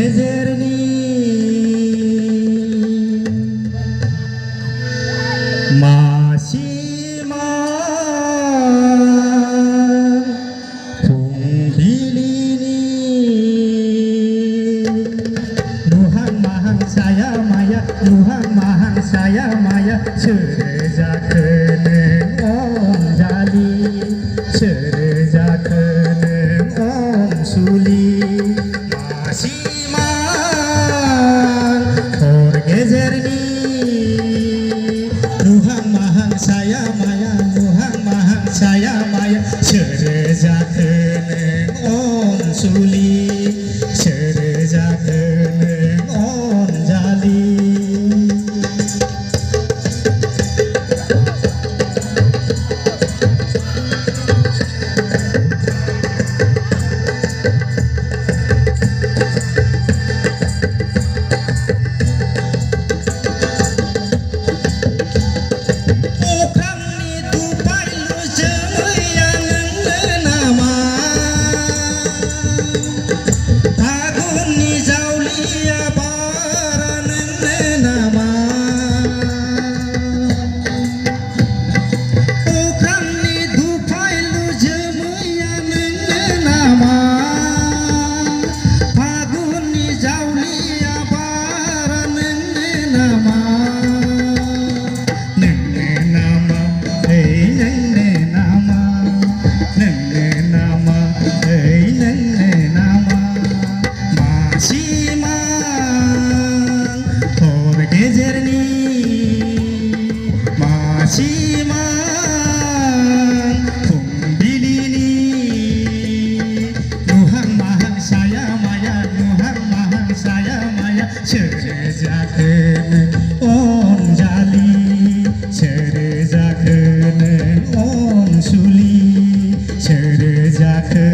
गेजेरनि मासिमा फुंबिलिनि नुहां माहां saya maya नुहां माहां saya maya सोर जाखो नों अनजालि सोर जाखो नों अनसुलि मासिमा हर गेजेरनि नुहां माहां saya maya नुहां माहां saya maya सोर जाखो नों अनसुलि सोर जाखो नों अनजालि सोर जाखो नों अनजालि सोर जाखो नों अनसुलि सोर जाखो